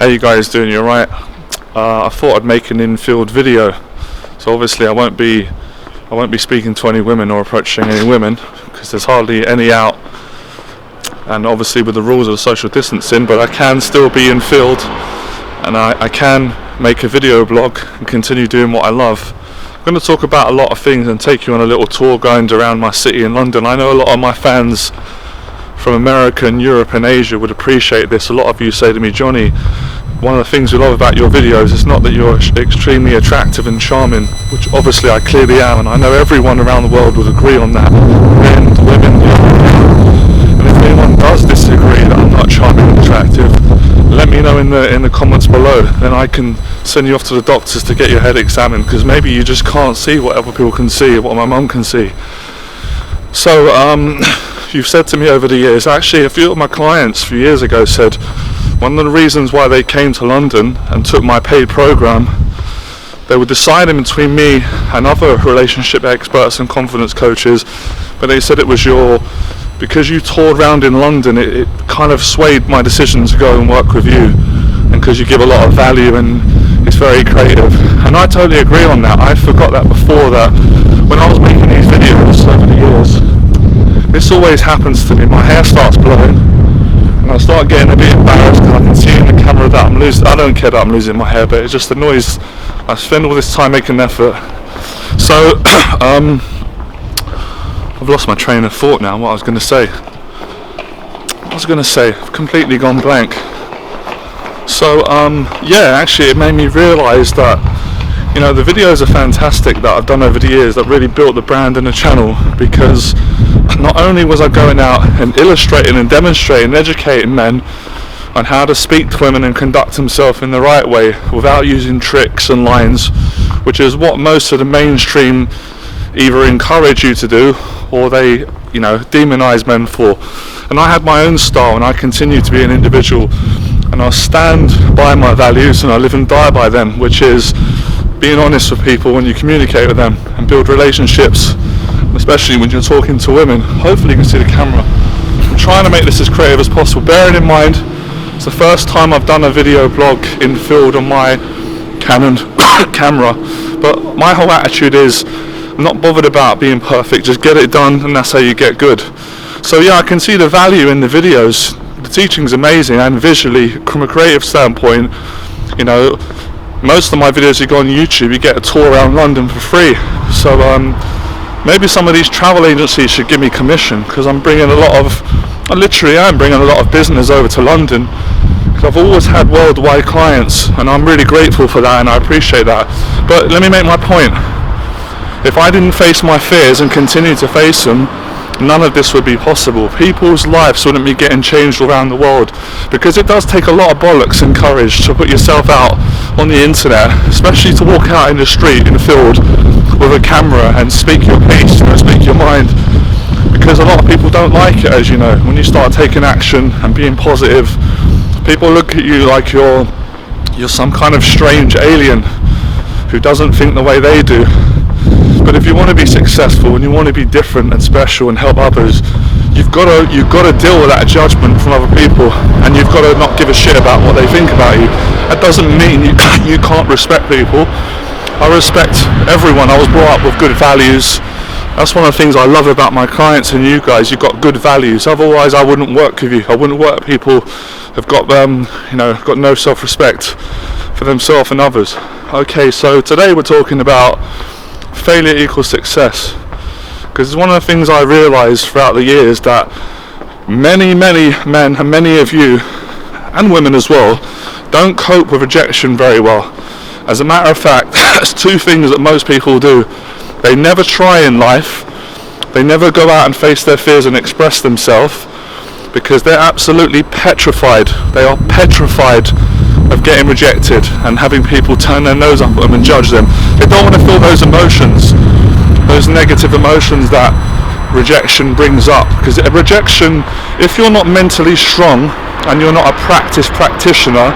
How you guys doing? You alright? I thought I'd make an Infield video. So obviously I won't be speaking to any women or approaching any women because there's hardly any out, and obviously with the rules of social distancing, but I can still be Infield and I can make a video blog and continue doing what I love. I'm going to talk about a lot of things and take you on a little tour going around my city in London. I know a lot of my fans from America and Europe and Asia would appreciate this. A lot of you say to me, Johnny, one of the things we love about your videos is not that you're extremely attractive and charming, which obviously I clearly am, and I know everyone around the world would agree on that. Men, women, and if anyone does disagree that I'm not charming and attractive, let me know in the comments below. Then I can send you off to the doctors to get your head examined, because maybe you just can't see what other people can see, what my mum can see. So you've said to me over the years, actually a few of my clients a few years ago said one of the reasons why they came to London and took my paid program, they were deciding between me and other relationship experts and confidence coaches, but they said it was because you toured around in London, it kind of swayed my decision to go and work with you, and because you give a lot of value and it's very creative. And I totally agree on that. I forgot that before, that when I was making these videos over the years, this always happens to me. My hair starts blowing and I start getting a bit embarrassed because I can see in the camera that I'm losing. I don't care that I'm losing my hair, but it's just the noise. I spend all this time making an effort. So I've lost my train of thought now. What I was going to say, I've completely gone blank. So yeah, actually it made me realise that, you know, the videos are fantastic that I've done over the years that really built the brand and the channel, because not only was I going out and illustrating and demonstrating and educating men on how to speak to women and conduct himself in the right way without using tricks and lines, which is what most of the mainstream either encourage you to do or they, you know, demonize men for. And I had my own style, and I continue to be an individual, and I stand by my values and I live and die by them, which is being honest with people when you communicate with them and build relationships, especially when you're talking to women. Hopefully you can see the camera. I'm trying to make this as creative as possible, bearing in mind it's the first time I've done a video blog in Field on my Canon camera, but my whole attitude is I'm not bothered about being perfect, just get it done, and that's how you get good. So yeah, I can see the value in the videos. The teaching's amazing, and visually, from a creative standpoint, you know, most of my videos you go on YouTube, you get a tour around London for free. So maybe some of these travel agencies should give me commission, because I literally am bringing a lot of business over to London, because I've always had worldwide clients, and I'm really grateful for that and I appreciate that. But let me make my point. If I didn't face my fears and continue to face them, none of this would be possible. People's lives wouldn't be getting changed around the world, because it does take a lot of bollocks and courage to put yourself out on the internet, especially to walk out in the street, in the field, with a camera and speak your piece, speak your mind, because a lot of people don't like it, as you know. When you start taking action and being positive, people look at you like you're some kind of strange alien who doesn't think the way they do. But if you want to be successful and you want to be different and special and help others, you've got to deal with that judgment from other people, and you've got to not give a shit about what they think about you. That doesn't mean you can't respect people. I respect everyone. I was brought up with good values. That's one of the things I love about my clients and you guys. You've got good values. Otherwise, I wouldn't work with you. I wouldn't work with people who've got got no self-respect for themselves and others. Okay, so today we're talking about failure equals success, because it's one of the things I realised throughout the years, that many men and many of you and women as well don't cope with rejection very well. As a matter of fact, there's two things that most people do. They never try in life, they never go out and face their fears and express themselves, because they're absolutely petrified. They are petrified of getting rejected and having people turn their nose up at them and judge them. They don't want to feel those emotions, those negative emotions that rejection brings up. Because rejection, if you're not mentally strong and you're not a practitioner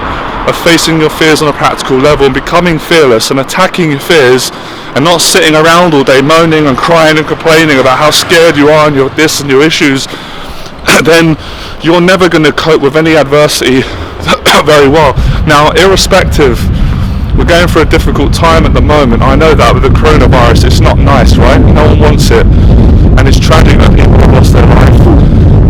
of facing your fears on a practical level and becoming fearless and attacking your fears and not sitting around all day moaning and crying and complaining about how scared you are and your this and your issues, then you're never going to cope with any adversity out very well. Now, irrespective, we're going through a difficult time at the moment. I know that with the coronavirus, it's not nice, right? No one wants it, and it's tragic that people have lost their life.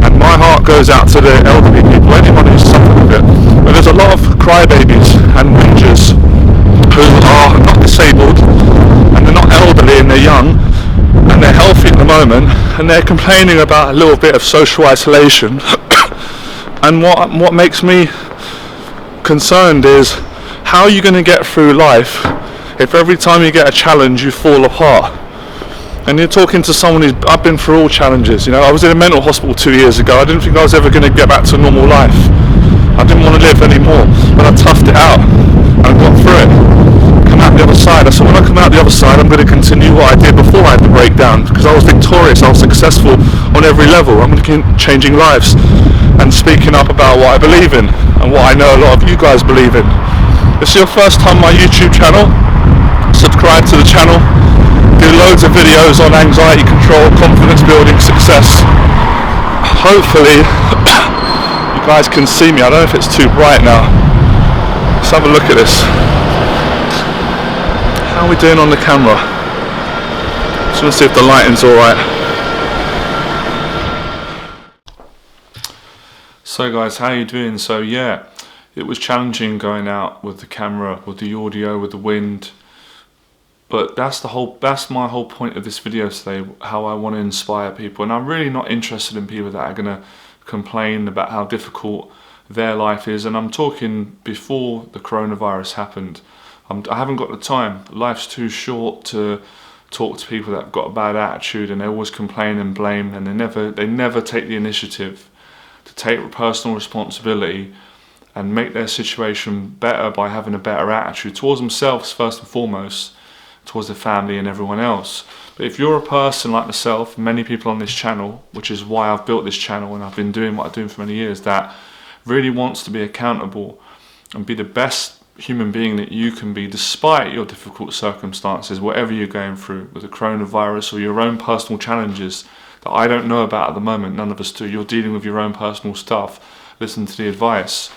And my heart goes out to the elderly people, anyone who's suffered with it. But there's a lot of crybabies and whingers who are not disabled, and they're not elderly, and they're young, and they're healthy at the moment, and they're complaining about a little bit of social isolation. And what makes me concerned is, how are you going to get through life if every time you get a challenge you fall apart? And you're talking to someone who's, I've been through all challenges, you know. I was in a mental hospital 2 years ago. I didn't think I was ever going to get back to a normal life. I didn't want to live anymore, but I toughed it out and I got through it. Come out the other side. I said, when I come out the other side, I'm going to continue what I did before I had the breakdown, because I was victorious, I was successful on every level. I'm going to keep changing lives and speaking up about what I believe in and what I know a lot of you guys believe in. If it's your first time on my YouTube channel, subscribe to the channel. Do loads of videos on anxiety control, confidence building, success. Hopefully you guys can see me. I don't know if it's too bright now. Let's have a look at this. How are we doing on the camera? Just want to see if the lighting's alright. So guys, how are you doing? So yeah, it was challenging going out with the camera, with the audio, with the wind. But that's my whole point of this video today, how I want to inspire people. And I'm really not interested in people that are going to complain about how difficult their life is. And I'm talking before the coronavirus happened. I haven't got the time. Life's too short to talk to people that have got a bad attitude, and they always complain and blame, and they never take the initiative to take personal responsibility and make their situation better by having a better attitude towards themselves first and foremost, towards their family and everyone else. But if you're a person like myself, many people on this channel, which is why I've built this channel and I've been doing what I'm doing for many years, that really wants to be accountable and be the best human being that you can be despite your difficult circumstances, whatever you're going through with the coronavirus or your own personal challenges that I don't know about at the moment, none of us do. You're dealing with your own personal stuff. Listen to the advice.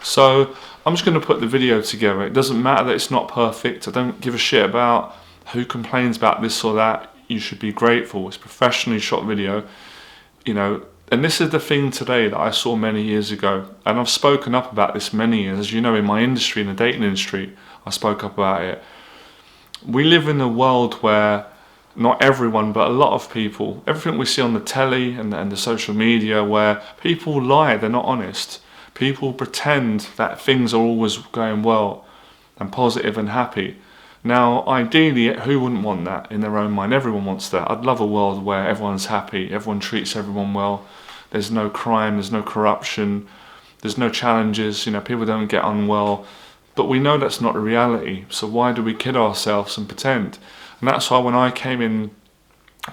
So I'm just going to put the video together. It doesn't matter that it's not perfect. I don't give a shit about who complains about this or that. You should be grateful. It's a professionally shot video, you know. And this is the thing today that I saw many years ago, and I've spoken up about this many years. As you know, in my industry, in the dating industry, I spoke up about it. We live in a world where not everyone, but a lot of people, everything we see on the telly and the social media, where people lie, they're not honest. People pretend that things are always going well and positive and happy. Now, ideally, who wouldn't want that in their own mind? Everyone wants that. I'd love a world where everyone's happy, everyone treats everyone well, there's no crime, there's no corruption, there's no challenges, you know, people don't get unwell. But we know that's not the reality, so why do we kid ourselves and pretend? And that's why when I came in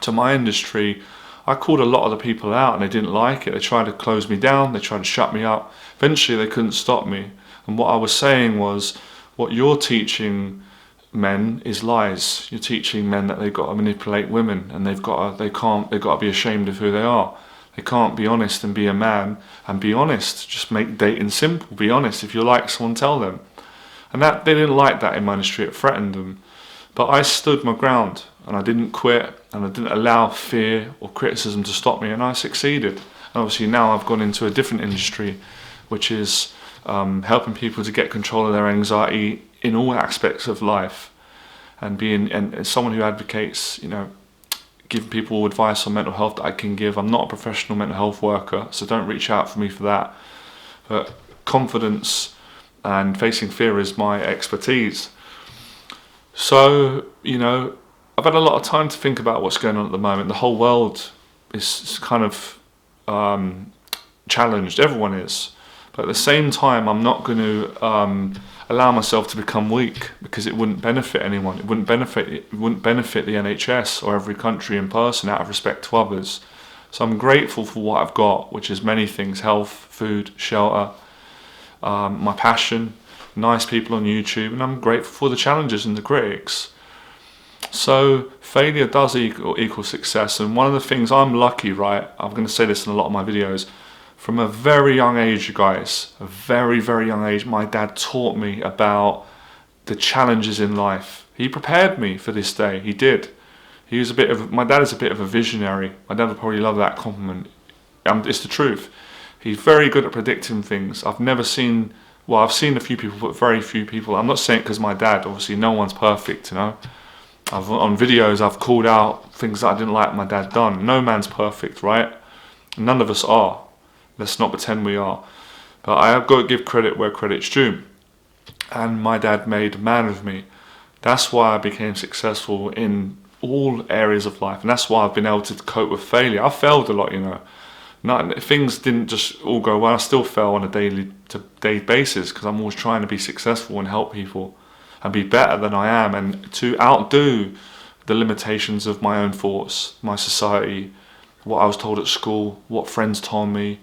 to my industry, I called a lot of the people out and they didn't like it. They tried to close me down, they tried to shut me up. Eventually they couldn't stop me. And what I was saying was, what you're teaching men is lies. You're teaching men that they've got to manipulate women, and they've got to be ashamed of who they are. They can't be honest and be a man and be honest. Just make dating simple. Be honest. If you like someone, tell them. And that they didn't like that in my industry. It threatened them. But I stood my ground and I didn't quit, and I didn't allow fear or criticism to stop me, and I succeeded. And obviously now I've gone into a different industry, which is helping people to get control of their anxiety in all aspects of life, and being and someone who advocates, you know, giving people advice on mental health that I can give. I'm not a professional mental health worker, so don't reach out for me for that. But confidence and facing fear is my expertise. So, you know, I've had a lot of time to think about what's going on at the moment. The whole world is kind of challenged. Everyone is. But at the same time, I'm not going to allow myself to become weak, because it wouldn't benefit anyone. It wouldn't benefit the NHS or every country in person, out of respect to others. So I'm grateful for what I've got, which is many things: health, food, shelter, my passion, nice people on YouTube, and I'm grateful for the challenges and the critics. So failure does equal success. And one of the things, I'm lucky, right? I'm going to say this in a lot of my videos. From a very young age, you guys, a very, very young age, my dad taught me about the challenges in life. He prepared me for this day. He did. My dad is a bit of a visionary. My dad would probably love that compliment. It's the truth. He's very good at predicting things. I've seen a few people, but very few people. I'm not saying it because my dad, obviously no one's perfect, you know. On videos, I've called out things that I didn't like my dad done. No man's perfect, right? None of us are. Let's not pretend we are. But I have got to give credit where credit's due. And my dad made a man of me. That's why I became successful in all areas of life. And that's why I've been able to cope with failure. I failed a lot, you know. Things didn't just all go well. I still fail on a day-to-day basis because I'm always trying to be successful and help people and be better than I am, and to outdo the limitations of my own thoughts, my society, what I was told at school, what friends told me,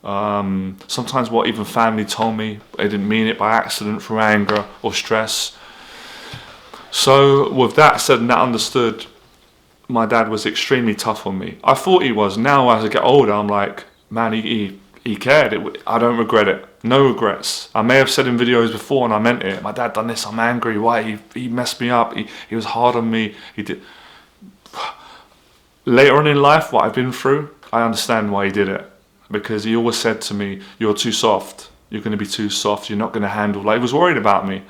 sometimes what even family told me. They didn't mean it, by accident, through anger or stress. So with that said and that understood, my dad was extremely tough on me. I thought he was. Now as I get older, I'm like, man, he cared. I don't regret it. No regrets. I may have said in videos before and I meant it. My dad done this, I'm angry. Why? He messed me up. He was hard on me. He did. Later on in life, what I've been through, I understand why he did it. Because he always said to me, you're too soft. You're going to be too soft. You're not going to handle. Like, he was worried about me.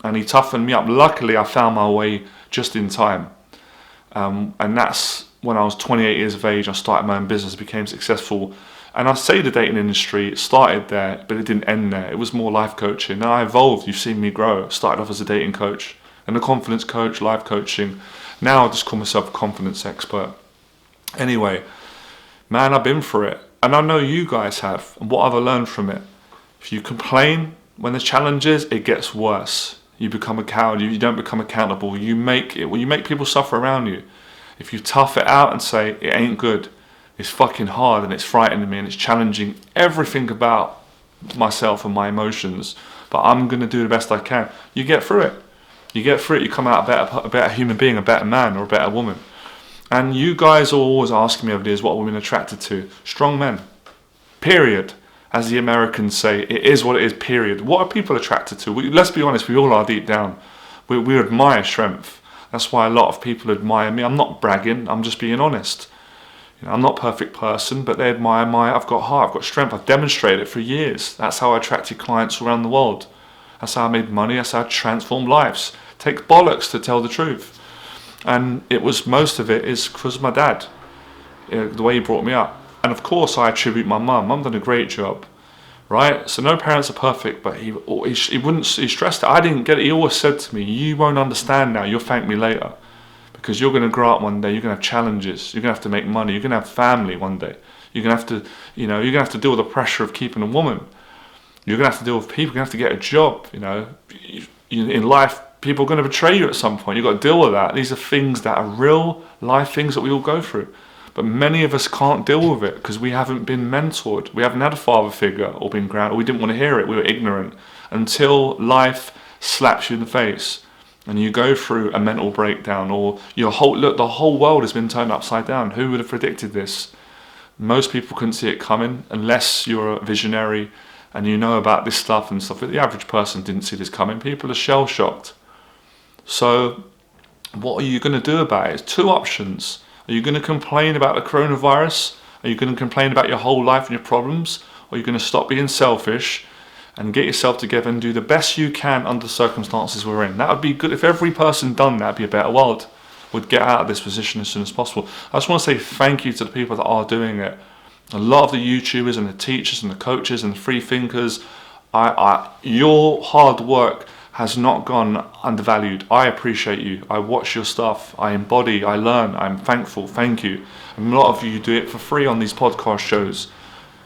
And he toughened me up. Luckily, I found my way just in time. And that's when I was 28 years of age. I started my own business, became successful. And I say the dating industry, it started there, but it didn't end there. It was more life coaching. And I evolved. You've seen me grow. Started off as a dating coach and a confidence coach, life coaching. Now I just call myself a confidence expert. Anyway, man, I've been through it. And I know you guys have. And what have I learned from it? If you complain when there's challenges, it gets worse. You become a coward. You don't become accountable. You make people suffer around you. If you tough it out and say, it ain't good, it's fucking hard and it's frightening me and it's challenging everything about myself and my emotions, but I'm going to do the best I can. You get through it. You come out a better human being, a better man or a better woman. And you guys are always asking me over the years, what are women attracted to? Strong men. Period. As the Americans say, it is what it is, period. What are people attracted to? Let's be honest, we all are deep down. We admire strength. That's why a lot of people admire me. I'm not bragging, I'm just being honest. I'm not a perfect person, but they admire I've got heart, I've got strength. I've demonstrated it for years. That's how I attracted clients around the world. That's how I made money. That's how I transformed lives. It takes bollocks to tell the truth. And most of it is because of my dad, the way he brought me up. And of course I attribute my mum. Mum done a great job, right? So no parents are perfect, but he stressed it. I didn't get it. He always said to me, you won't understand now, you'll thank me later. Because you're going to grow up one day, you're going to have challenges, you're going to have to make money, you're going to have family one day. You're going to have to, you're going to have to deal with the pressure of keeping a woman. You're going to have to deal with people, you're going to have to get a job, in life, people are going to betray you at some point. You've got to deal with that. These are things that are real life things that we all go through. But many of us can't deal with it because we haven't been mentored. We haven't had a father figure or been grounded, or we didn't want to hear it. We were ignorant until life slaps you in the face and you go through a mental breakdown, or the whole world has been turned upside down. Who would have predicted this? Most people couldn't see it coming unless you're a visionary and you know about this stuff and stuff. But the average person didn't see this coming. People are shell shocked. So what are you going to do about it? It's two options. Are you going to complain about the coronavirus? Are you going to complain about your whole life and your problems? Or are you going to stop being selfish and get yourself together and do the best you can under the circumstances we're in? That would be good. If every person done that, it'd be a better world. Would get out of this position as soon as possible. I just want to say thank you to the people that are doing it. A lot of the YouTubers and the teachers and the coaches and the free thinkers, your hard work has not gone undervalued. I appreciate you. I watch your stuff. I embody. I learn. I'm thankful. Thank you. And a lot of you do it for free on these podcast shows.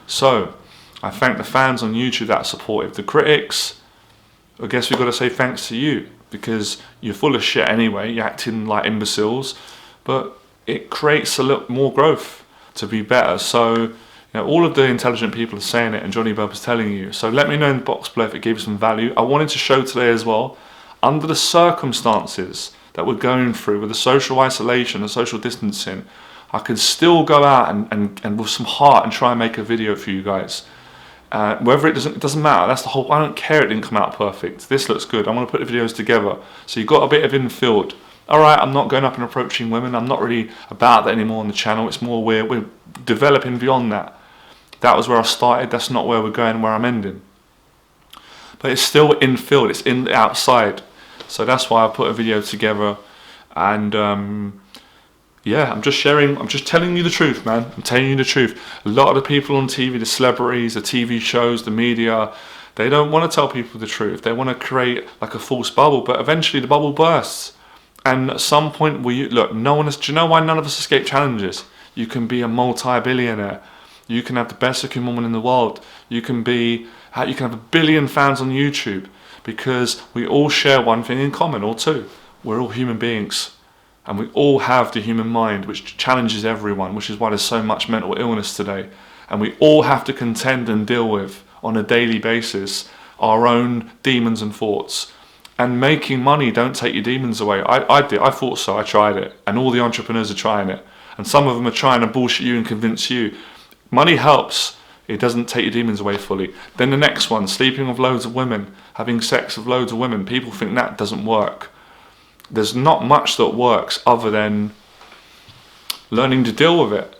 So I thank the fans on YouTube that are supportive. The critics, I guess we've got to say thanks to you, because you're full of shit anyway. You're acting like imbeciles, but it creates a little more growth to be better. So all of the intelligent people are saying it, and Johnny Berba's telling you. So let me know in the box below if it gave you some value. I wanted to show today as well, under the circumstances that we're going through with the social isolation and social distancing, I can still go out and with some heart and try and make a video for you guys. Whether it doesn't matter. That's the whole. I don't care. It didn't come out perfect. This looks good. I want to put the videos together. So you've got a bit of Infield. All right. I'm not going up and approaching women. I'm not really about that anymore on the channel. It's more we're developing beyond that. That was where I started. That's not where we're going. Where I'm ending. But it's still Infield. It's in the outside. So that's why I put a video together. And yeah, I'm just sharing, I'm just telling you the truth, man. I'm telling you the truth. A lot of the people on TV, the celebrities, the TV shows, the media, they don't want to tell people the truth. They want to create like a false bubble, but eventually the bubble bursts. And at some point, do you know why none of us escape challenges? You can be a multi-billionaire. You can have the best looking woman in the world. You can have 1 billion fans on YouTube, because we all share one thing in common, or two. We're all human beings. And we all have the human mind, which challenges everyone, which is why there's so much mental illness today. And we all have to contend and deal with, on a daily basis, our own demons and thoughts. And making money don't take your demons away. I did. I thought so. I tried it. And all the entrepreneurs are trying it. And some of them are trying to bullshit you and convince you. Money helps. It doesn't take your demons away fully. Then the next one, sleeping with loads of women, having sex with loads of women. People think that doesn't work. There's not much that works other than learning to deal with it,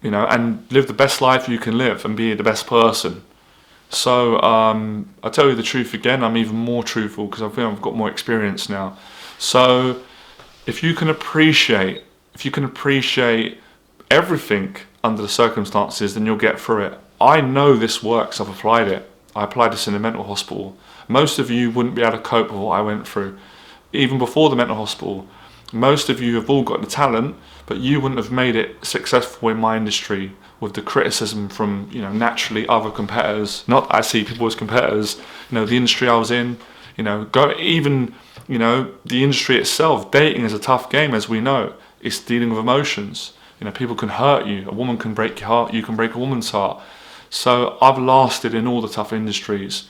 and live the best life you can live and be the best person. So I'll tell you the truth again. I'm even more truthful because I feel I've got more experience now. So if you can appreciate everything under the circumstances, then you'll get through it. I know this works. I've applied it. I applied this in a mental hospital. Most of you wouldn't be able to cope with what I went through. Even before the mental hospital, most of you have all got the talent, but you wouldn't have made it successful in my industry with the criticism from, naturally other competitors. Not that I see people as competitors, the industry I was in, the industry itself. Dating is a tough game, as we know. It's dealing with emotions. People can hurt you. A woman can break your heart. You can break a woman's heart. So I've lasted in all the tough industries.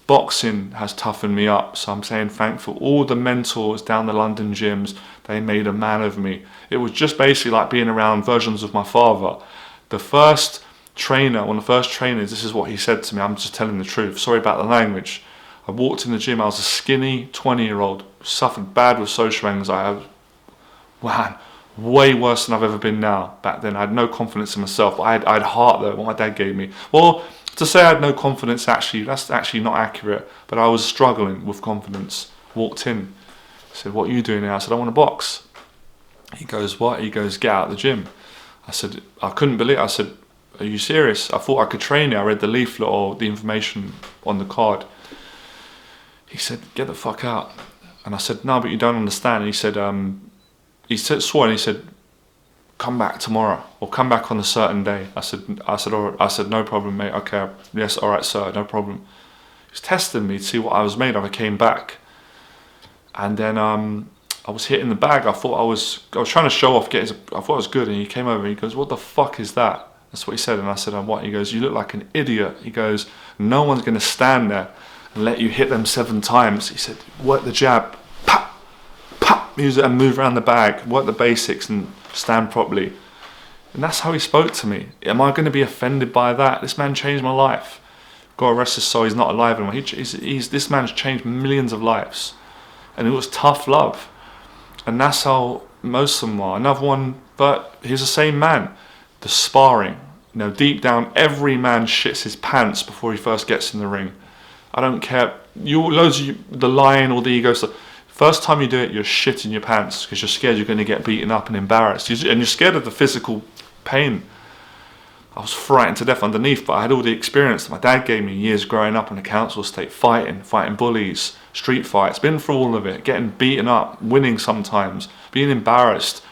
Boxing has toughened me up, so I'm saying thankful. All the mentors down the London gyms, they made a man of me. It was just basically like being around versions of my father. The first trainer, one of the first trainers, this is what he said to me. I'm just telling the truth. Sorry about the language. I walked in the gym. I was a skinny 20-year-old, suffered bad with social anxiety. Man, way worse than I've ever been now. Back then, I had no confidence in myself. I had heart though, what my dad gave me. Well, to say I had no confidence, that's actually not accurate, but I was struggling with confidence. Walked in, said, "What are you doing now?" I said, "I want to box." He goes, "What?" He goes, "Get out of the gym." I said, I couldn't believe it. I said, "Are you serious?" I thought I could train you. I read the leaflet or the information on the card. He said, "Get the fuck out." And I said, "No, but you don't understand." And he swore, and he said, "Come back tomorrow, or come back on a certain day." I said, "No problem, mate. Okay, yes, all right, sir, no problem." He was testing me to see what I was made of. I came back, and then I was hitting the bag. I was trying to show off, I thought I was good, and he came over and he goes, "What the fuck is that?" That's what he said, and I said, "What?" He goes, "You look like an idiot." He goes, "No one's going to stand there and let you hit them 7 times." He said, "Work the jab, pop, pop, use it and move around the bag, work the basics and stand properly." And that's how he spoke to me. Am I going to be offended by that? This man changed my life. God rest his soul, he's not alive anymore. This man's changed millions of lives. And it was tough love. And that's how most of them are. Another one, but he's the same man. The sparring. Deep down, every man shits his pants before he first gets in the ring. I don't care. The lion or the ego stuff. First time you do it, you're shitting your pants because you're scared you're going to get beaten up and embarrassed. And you're scared of the physical pain. I was frightened to death underneath, but I had all the experience that my dad gave me years growing up in the council estate, fighting bullies, street fights, been through all of it, getting beaten up, winning sometimes, being embarrassed.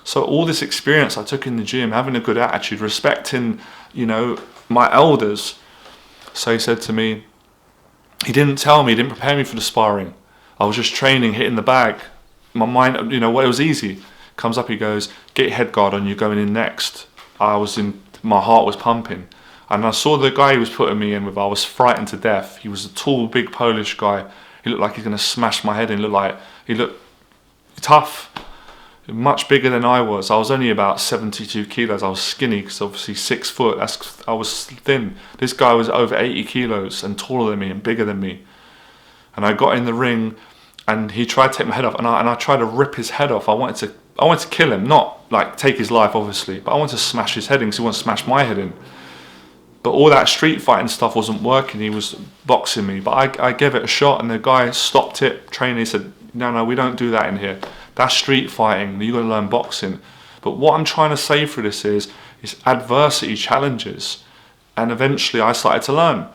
So all this experience I took in the gym, having a good attitude, respecting, my elders. So he said to me, he didn't tell me, he didn't prepare me for the sparring. I was just training, hitting the bag. My mind, it was easy. Comes up, he goes, "Get your head guard on, you're going in next." My heart was pumping. And I saw the guy he was putting me in with, I was frightened to death. He was a tall, big Polish guy. He looked like he's going to smash my head in. He looked tough. much bigger than I was. I was only about 72 kilos. I was skinny because obviously 6 foot, I was thin. This guy was over 80 kilos and taller than me and bigger than me. And I got in the ring and he tried to take my head off, and I tried to rip his head off. I wanted to kill him, not like take his life obviously, but I wanted to smash his head in because he wanted to smash my head in. But all that street fighting stuff wasn't working. He was boxing me, but I gave it a shot, and the guy stopped it. Trainer said, no, we don't do that in here. That's street fighting. You got to learn boxing. But what I'm trying to say through this is adversity, challenges, and eventually I started to learn.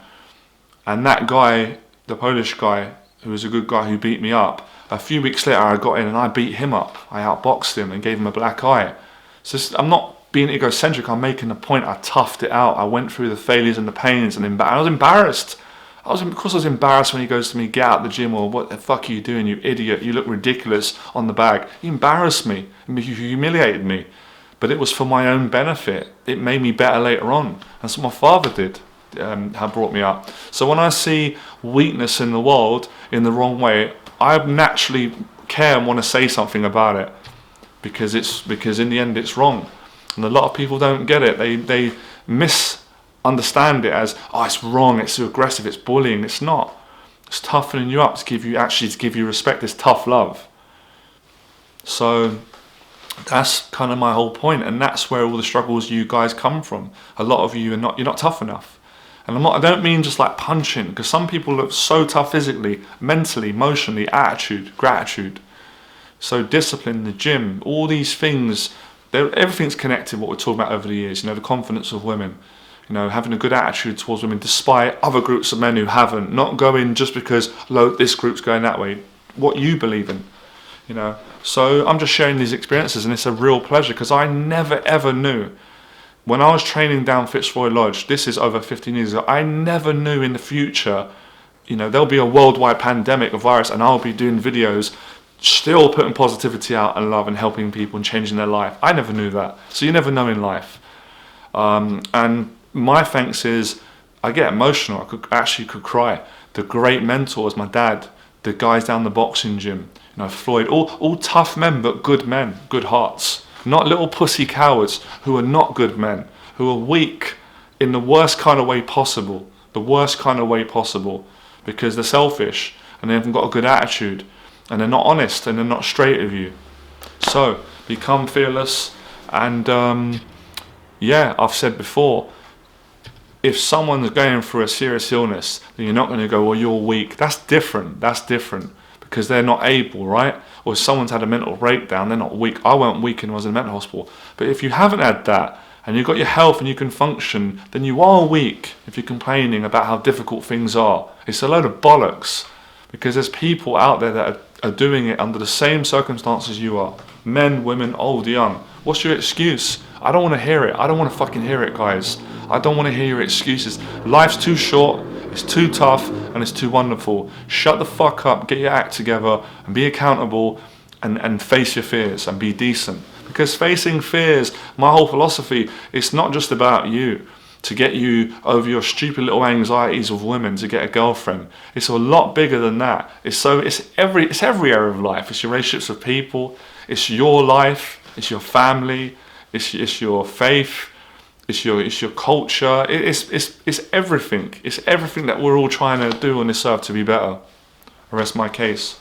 And that guy, the Polish guy, who was a good guy who beat me up, a few weeks later I got in and I beat him up. I outboxed him and gave him a black eye. So I'm not being egocentric, I'm making a point. I toughed it out. I went through the failures and the pains, and I was embarrassed. Of course I was embarrassed when he goes to me, get out of the gym, or what the fuck are you doing, you idiot, you look ridiculous on the bag. He embarrassed me, he humiliated me, but it was for my own benefit. It made me better later on. That's what my father did, had brought me up. So when I see weakness in the world in the wrong way, I naturally care and want to say something about it, because in the end it's wrong. And a lot of people don't get it. They misunderstand it as, oh, it's wrong, it's aggressive, it's bullying. It's not. It's toughening you up to give you respect. It's tough love. So that's kind of my whole point, and that's where all the struggles you guys come from. A lot of you you're not tough enough. And I don't mean just like punching, because some people look so tough physically, mentally, emotionally, attitude, gratitude. So discipline, the gym, all these things. Everything's connected, what we're talking about over the years, the confidence of women, having a good attitude towards women despite other groups of men who haven't, not going just because this group's going that way, what you believe in, So I'm just sharing these experiences, and it's a real pleasure, because I never ever knew, when I was training down Fitzroy Lodge, this is over 15 years ago, I never knew in the future, there'll be a worldwide pandemic of virus, and I'll be doing videos still putting positivity out and love and helping people and changing their life. I never knew that. So you never know in life. And my thanks is, I get emotional. I could cry. The great mentors, my dad, the guys down the boxing gym, Floyd, all tough men, but good men, good hearts. Not little pussy cowards who are not good men, who are weak in the worst kind of way possible. The worst kind of way possible. Because they're selfish and they haven't got a good attitude. And they're not honest, and they're not straight with you. So become fearless. And I've said before, if someone's going through a serious illness, then you're not going to go, well, you're weak. That's different, because they're not able, right? Or if someone's had a mental breakdown, they're not weak. I weren't weak and was in a mental hospital. But if you haven't had that, and you've got your health and you can function, then you are weak if you're complaining about how difficult things are. It's a load of bollocks. Because there's people out there that are doing it under the same circumstances you are. Men, women, old, young. What's your excuse? I don't want to hear it. I don't want to fucking hear it, guys. I don't want to hear your excuses. Life's too short, it's too tough, and it's too wonderful. Shut the fuck up, get your act together, and be accountable, and face your fears, and be decent. Because facing fears, my whole philosophy, it's not just about you. To get you over your stupid little anxieties of women to get a girlfriend. It's a lot bigger than that. It's every area of life. It's your relationships with people. It's your life. It's your family. It's your faith. It's your culture. It's everything. It's everything that we're all trying to do on this earth to be better. I rest my case.